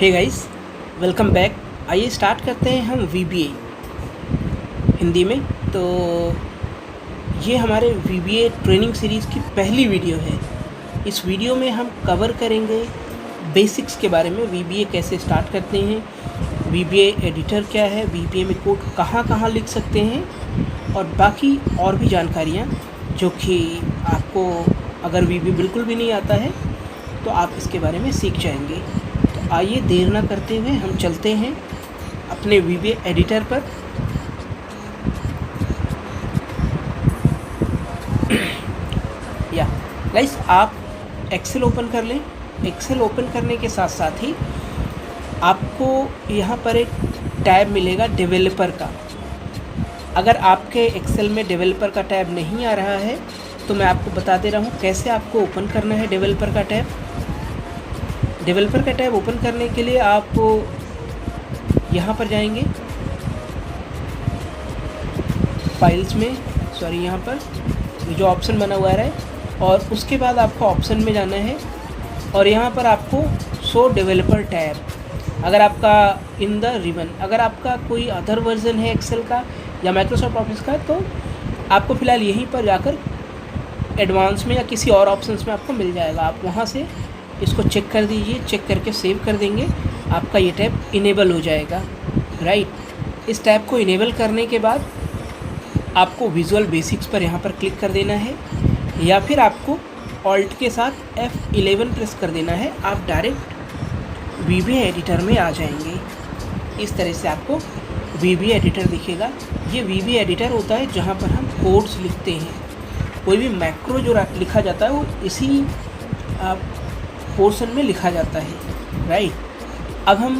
हे guys, welcome back. आइए start करते हैं हम VBA हिंदी में। तो ये हमारे VBA ट्रेनिंग सीरीज़ की पहली वीडियो है। इस वीडियो में हम कवर करेंगे बेसिक्स के बारे में। VBA कैसे स्टार्ट करते हैं, VBA एडिटर क्या है, VBA में कोड कहाँ कहाँ लिख सकते हैं, और बाकी और भी जानकारियाँ जो कि आपको अगर VBA बिल्कुल भी नहीं आता है तो आप इसके बारे में सीख जाएंगे। तो आइए देर ना करते हुए हम चलते हैं अपने VBA एडिटर पर। या गाइस, आप एक्सेल ओपन कर लें। एक्सेल ओपन करने के साथ साथ ही आपको यहाँ पर एक टैब मिलेगा डेवलपर का। अगर आपके एक्सेल में डेवलपर का टैब नहीं आ रहा है तो मैं आपको बता दे रहा हूँ कैसे आपको ओपन करना है डेवलपर का टैब। डेवलपर का टैब ओपन करने के लिए आप यहाँ पर जाएंगे, फाइल्स में, यहाँ पर जो ऑप्शन बना हुआ है, और उसके बाद आपको ऑप्शन में जाना है और यहाँ पर आपको शो डेवलपर टैब। अगर आपका इन द रिबन, अगर आपका कोई अदर वर्जन है एक्सेल का या माइक्रोसॉफ्ट ऑफिस का, तो आपको फ़िलहाल यहीं पर जाकर एडवांस में या किसी और ऑप्शंस में आपको मिल जाएगा। आप वहाँ से इसको चेक कर दीजिए, चेक करके सेव कर देंगे, आपका ये टैब इनेबल हो जाएगा। राइट, इस टैब को इनेबल करने के बाद आपको विजुअल बेसिक्स पर यहाँ पर क्लिक कर देना है, या फिर आपको ऑल्ट के साथ F11 प्रेस कर देना है। आप डायरेक्ट VBA एडिटर में आ जाएंगे। इस तरह से आपको VBA एडिटर दिखेगा। ये VBA एडिटर होता है जहाँ पर हम कोड्स लिखते हैं। कोई भी मैक्रो जो लिखा जाता है वो इसी पोर्शन में लिखा जाता है। राइट, अब हम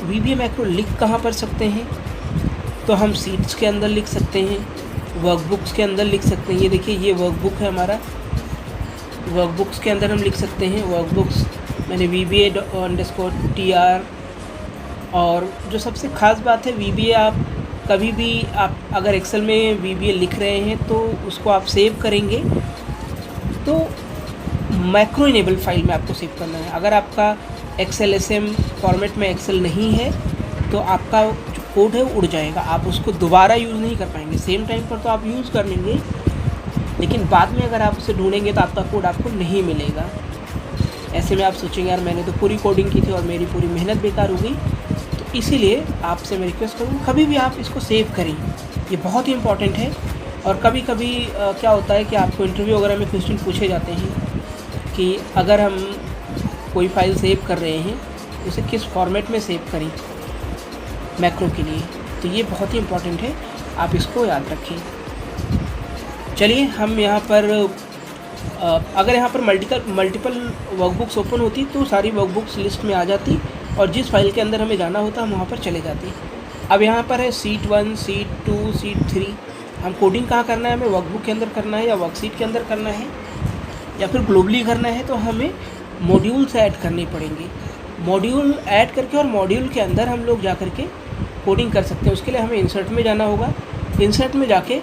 VBA मैक्रो लिख कहाँ पर सकते हैं, तो हम सीट्स के अंदर लिख सकते हैं, वर्कबुक्स के अंदर लिख सकते हैं। ये देखिए, ये वर्कबुक है हमारा, वर्कबुक्स के अंदर हम लिख सकते हैं। वर्कबुक्स मैंने VBA_TR। और जो सबसे ख़ास बात है, VBA आप कभी भी आप अगर एक्सेल में VBA लिख रहे हैं तो उसको आप सेव करेंगे तो मैक्रो इनेबल फाइल में आपको सेव करना है। अगर आपका XLSM फॉर्मेट में एक्सेल नहीं है तो आपका जो कोड है वो उड़ जाएगा, आप उसको दोबारा यूज़ नहीं कर पाएंगे। सेम टाइम पर तो आप यूज़ कर लेंगे, लेकिन बाद में अगर आप उसे ढूंढेंगे तो आपका कोड आपको नहीं मिलेगा। ऐसे में आप सोचेंगे यार मैंने तो पूरी कोडिंग की थी और मेरी पूरी मेहनत बेकार हो गई। तो इसीलिए आपसे मैं रिक्वेस्ट करूँगा कभी भी आप इसको सेव करें, ये बहुत ही इंपॉर्टेंट है। और कभी कभी क्या होता है कि आपको इंटरव्यू वगैरह में क्वेश्चन पूछे जाते हैं कि अगर हम कोई फाइल सेव कर रहे हैं उसे किस फॉर्मेट में सेव करें मैक्रो के लिए, तो ये बहुत ही इम्पॉर्टेंट है, आप इसको याद रखें। चलिए हम यहाँ पर अगर यहाँ पर मल्टीपल वर्कबुक्स ओपन होती तो सारी वर्कबुक्स लिस्ट में आ जाती और जिस फाइल के अंदर हमें जाना होता हम वहाँ पर चले जाते। अब यहाँ पर है सीट 1, सीट 2, सीट 3। हम कोडिंग कहाँ करना है, हमें वर्कबुक के अंदर करना है या वर्कशीट के अंदर करना है या फिर ग्लोबली करना है, तो हमें मॉड्यूल्स ऐड करने पड़ेंगे। मॉड्यूल ऐड करके और मॉड्यूल के अंदर हम लोग जा करके कोडिंग कर सकते हैं। उसके लिए हमें इंसर्ट में जाना होगा। इंसर्ट में जाके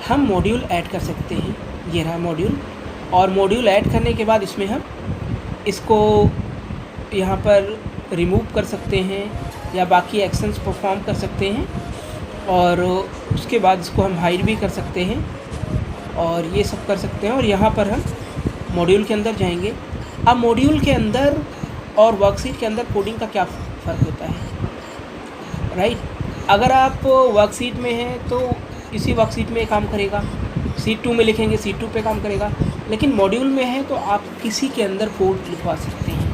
हम मॉड्यूल ऐड कर सकते हैं। ये रहा मॉड्यूल, और मॉड्यूल ऐड करने के बाद इसमें हम इसको यहाँ पर रिमूव कर सकते हैं या बाकी एक्शंस परफॉर्म कर सकते हैं, और उसके बाद इसको हम हाइड भी कर सकते हैं और ये सब कर सकते हैं। और यहाँ पर हम मॉड्यूल के अंदर जाएंगे। अब मॉड्यूल के अंदर और वर्कशीट के अंदर कोडिंग का क्या फ़र्क होता है। राइट, अगर आप वर्कशीट में हैं तो इसी वर्कशीट में काम करेगा, सीट 2 में लिखेंगे सीट 2 पे काम करेगा, लेकिन मॉड्यूल में है तो आप किसी के अंदर कोड लिखवा सकते हैं।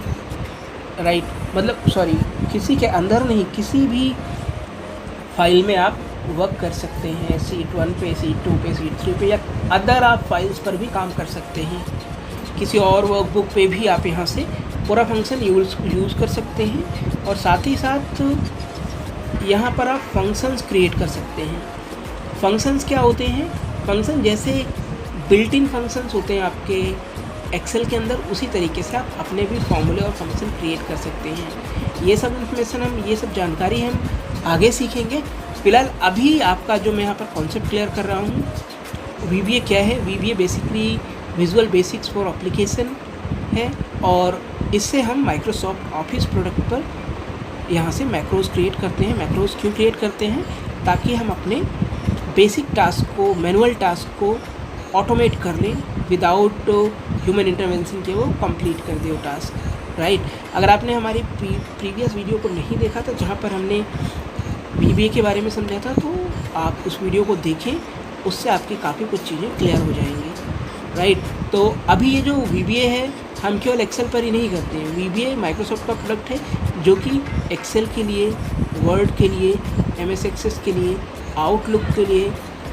राइट, मतलब किसी के अंदर नहीं, किसी भी फाइल में आप वर्क कर सकते हैं। सीट 1 पे, सीट 2 पे, सीट 3 पे, या अदर आप फाइल्स पर भी काम कर सकते हैं। किसी और वर्कबुक पे भी आप यहाँ से पूरा फंक्शन यूज़ कर सकते हैं। और साथ ही साथ यहाँ पर आप फंक्शंस क्रिएट कर सकते हैं। फंक्शंस क्या होते हैं, फंक्शन जैसे बिल्ट इन फंक्शंस होते हैं आपके एक्सेल के अंदर, उसी तरीके से आप अपने भी फॉर्मूले और फंक्शन क्रिएट कर सकते हैं। ये सब इन्फॉर्मेशन ये सब जानकारी हम आगे सीखेंगे। फ़िलहाल अभी आपका जो मैं यहाँ पर कॉन्सेप्ट क्लियर कर रहा हूँ, VBA क्या है। VBA basically visual basics for application है, और इससे हम माइक्रोसॉफ्ट ऑफिस प्रोडक्ट पर यहाँ से मैक्रोज क्रिएट करते हैं। मैक्रोज क्यों क्रिएट करते हैं? ताकि हम अपने बेसिक टास्क को, मैनुअल टास्क को ऑटोमेट कर लें, विदाउट ह्यूमन इंटरवेंशन के वो कंप्लीट कर दे वो टास्क, राइट। अगर आपने हमारी प्रीवियस वीडियो को नहीं देखा था जहाँ पर हमने VBA के बारे में समझा था, तो आप उस वीडियो को देखें, उससे आपकी काफ़ी कुछ चीज़ें क्लियर हो जाएंगी, राइट। तो अभी ये जो VBA है, हम केवल एक्सेल पर ही नहीं करते हैं। VBA माइक्रोसॉफ्ट का प्रोडक्ट है जो कि एक्सेल के लिए, वर्ड के लिए, MS एक्सेस के लिए, आउटलुक के लिए,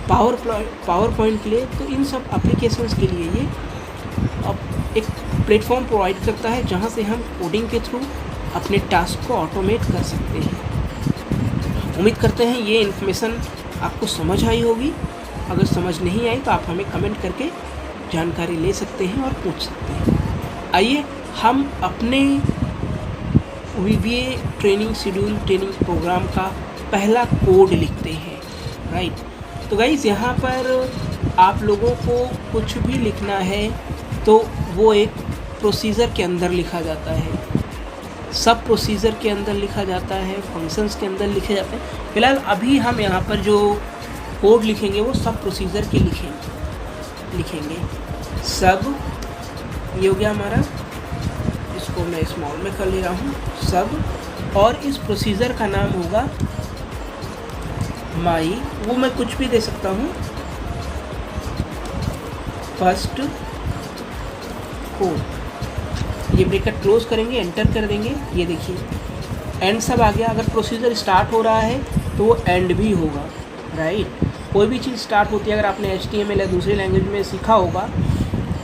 पावर पॉइंट के लिए, तो इन सब एप्लीकेशंस के लिए ये अब एक प्लेटफॉर्म प्रोवाइड करता है जहाँ से हम कोडिंग के थ्रू अपने टास्क को ऑटोमेट कर सकते हैं। उम्मीद करते हैं ये इन्फॉर्मेशन आपको समझ आई होगी। अगर समझ नहीं आई तो आप हमें कमेंट करके जानकारी ले सकते हैं और पूछ सकते हैं। आइए हम अपने VBA training schedule, training programme का पहला कोड लिखते हैं, राइट। तो गाइज़ यहाँ पर आप लोगों को कुछ भी लिखना है तो वो एक प्रोसीजर के अंदर लिखा जाता है, सब प्रोसीजर के अंदर लिखा जाता है, फंक्शंस के अंदर लिखे जाते हैं। फिलहाल अभी हम यहाँ पर जो कोड लिखेंगे वो सब प्रोसीजर के लिखेंगे। सब ये हो गया हमारा, इसको मैं स्मॉल में कर ले रहा हूँ, सब, और इस प्रोसीजर का नाम होगा माई, वो मैं कुछ भी दे सकता हूँ, फर्स्ट कोड। ये ब्रैकेट क्लोज करेंगे, एंटर कर देंगे, ये देखिए एंड सब आ गया। अगर प्रोसीजर स्टार्ट हो रहा है तो वो एंड भी होगा, राइट। कोई भी चीज़ स्टार्ट होती है, अगर आपने HTML या दूसरी लैंग्वेज में सीखा होगा,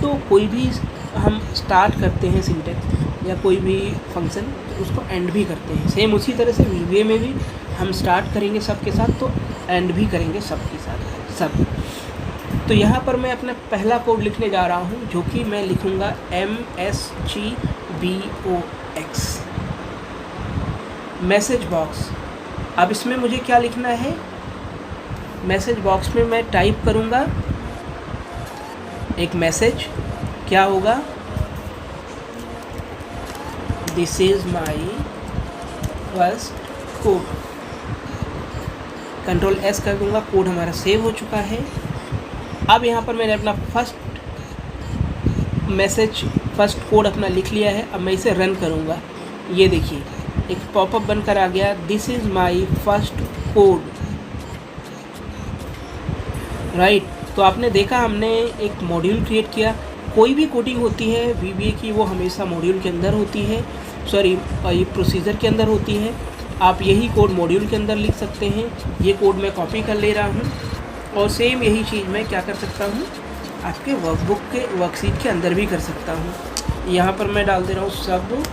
तो कोई भी हम स्टार्ट करते हैं सिंटेक्स या कोई भी फंक्शन, तो उसको एंड भी करते हैं। सेम उसी तरह से VBA में भी हम स्टार्ट करेंगे सब के साथ तो एंड भी करेंगे सब के साथ, सब। तो यहाँ पर मैं अपना पहला कोड लिखने जा रहा हूँ, जो कि मैं लिखूँगा MSGBOX, मैसेज बॉक्स। अब इसमें मुझे क्या लिखना है? मैसेज बॉक्स में मैं टाइप करूँगा एक मैसेज, क्या होगा? This is my first code. Control S कर दूंगा, कोड हमारा सेव हो चुका है। अब यहाँ पर मैंने अपना फर्स्ट कोड अपना लिख लिया है। अब मैं इसे रन करूँगा, ये देखिए एक पॉपअप बनकर आ गया, this is my first code, right. तो आपने देखा हमने एक मॉड्यूल क्रिएट किया। कोई भी कोडिंग होती है VBA की, वो हमेशा मॉड्यूल के अंदर होती है, ये प्रोसीजर के अंदर होती है। आप यही कोड मॉड्यूल के अंदर लिख सकते हैं। ये कोड मैं कॉपी कर ले रहा हूँ और सेम यही चीज़ मैं क्या कर सकता हूँ, आपके वर्कबुक के वर्कशीट के अंदर भी कर सकता हूँ। यहाँ पर मैं डाल दे रहा हूँ सब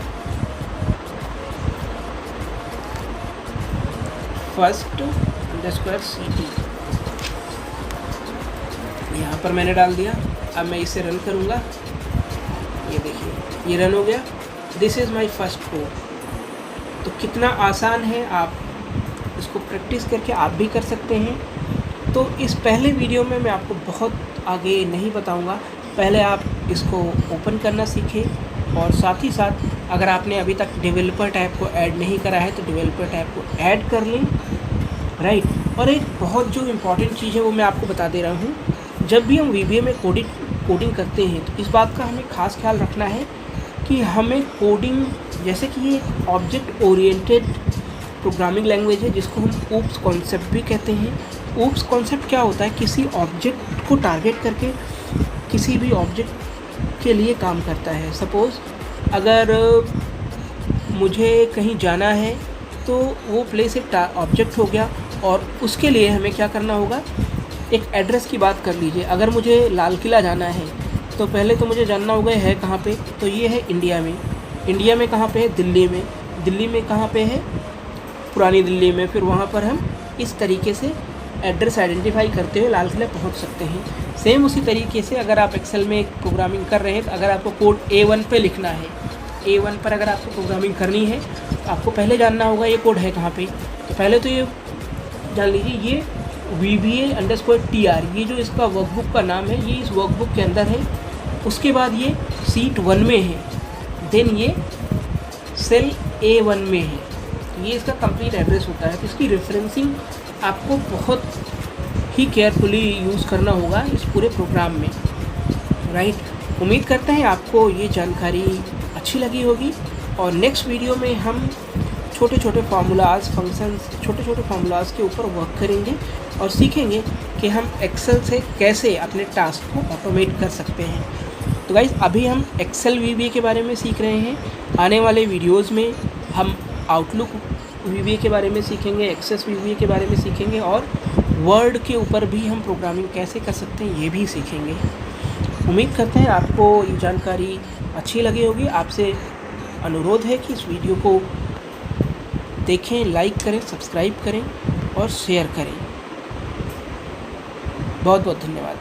first_CT, यहाँ पर मैंने डाल दिया। अब मैं इसे रन करूँगा, ये देखिए ये रन हो गया, this is my first code. तो कितना आसान है, आप इसको प्रैक्टिस करके आप भी कर सकते हैं। तो इस पहले वीडियो में मैं आपको बहुत आगे नहीं बताऊंगा, पहले आप इसको ओपन करना सीखें, और साथ ही साथ अगर आपने अभी तक डेवलपर टैब को ऐड नहीं करा है तो डेवलपर टैब को ऐड कर लें, राइट। और एक बहुत जो इम्पॉर्टेंट चीज़ है वो मैं आपको बता दे रहा हूँ, जब भी हम VBA में कोडिंग करते हैं तो इस बात का हमें ख़ास ख्याल रखना है कि हमें कोडिंग, जैसे कि ये एक ऑब्जेक्ट ओरिएंटेड प्रोग्रामिंग लैंग्वेज है जिसको हम ऊप्स कॉन्सेप्ट भी कहते हैं। ऊप्स कॉन्सेप्ट क्या होता है? किसी ऑब्जेक्ट को टारगेट करके किसी भी ऑब्जेक्ट के लिए काम करता है। सपोज़ अगर मुझे कहीं जाना है तो वो प्लेस एक ऑब्जेक्ट हो गया, और उसके लिए हमें क्या करना होगा, एक एड्रेस की बात कर लीजिए। अगर मुझे लाल किला जाना है तो पहले तो मुझे जानना होगा है कहाँ पे, तो ये है इंडिया में। इंडिया में कहाँ पे है? दिल्ली में। दिल्ली में कहाँ पे है? पुरानी दिल्ली में। फिर वहाँ पर हम इस तरीके से एड्रेस आइडेंटिफाई करते हुए लाल किला पहुँच सकते हैं। सेम उसी तरीके से अगर आप एक्सेल में प्रोग्रामिंग कर रहे हैं, तो अगर आपको कोड A1 पे लिखना है, A1 पर अगर आपको प्रोग्रामिंग करनी है तो आपको पहले जानना होगा ये कोड है कहाँ पे। तो पहले तो ये जान लीजिए, ये VBA_TR, ये जो इसका वर्कबुक का नाम है, ये इस वर्कबुक के अंदर है। उसके बाद ये शीट 1 में है, देन ये सेल A1 में है, ये इसका कंप्लीट एड्रेस होता है। तो इसकी रेफरेंसिंग आपको बहुत ही केयरफुली यूज़ करना होगा इस पूरे प्रोग्राम में, राइट। उम्मीद करते हैं आपको ये जानकारी अच्छी लगी होगी, और नेक्स्ट वीडियो में हम छोटे छोटे फार्मूलाज, फंक्शंस, छोटे छोटे फार्मूलाज के ऊपर वर्क करेंगे और सीखेंगे कि हम एक्सेल से कैसे अपने टास्क को ऑटोमेट कर सकते हैं। तो गाइज़, अभी हम एक्सेल वीबीए के बारे में सीख रहे हैं। आने वाले वीडियोज़ में हम आउटलुक वीबीए के बारे में सीखेंगे, एक्सेस वीबीए के बारे में सीखेंगे, और वर्ड के ऊपर भी हम प्रोग्रामिंग कैसे कर सकते हैं ये भी सीखेंगे। उम्मीद करते हैं आपको ये जानकारी अच्छी लगी होगी। आपसे अनुरोध है कि इस वीडियो को देखें, लाइक करें, सब्सक्राइब करें और शेयर करें। बहुत बहुत धन्यवाद।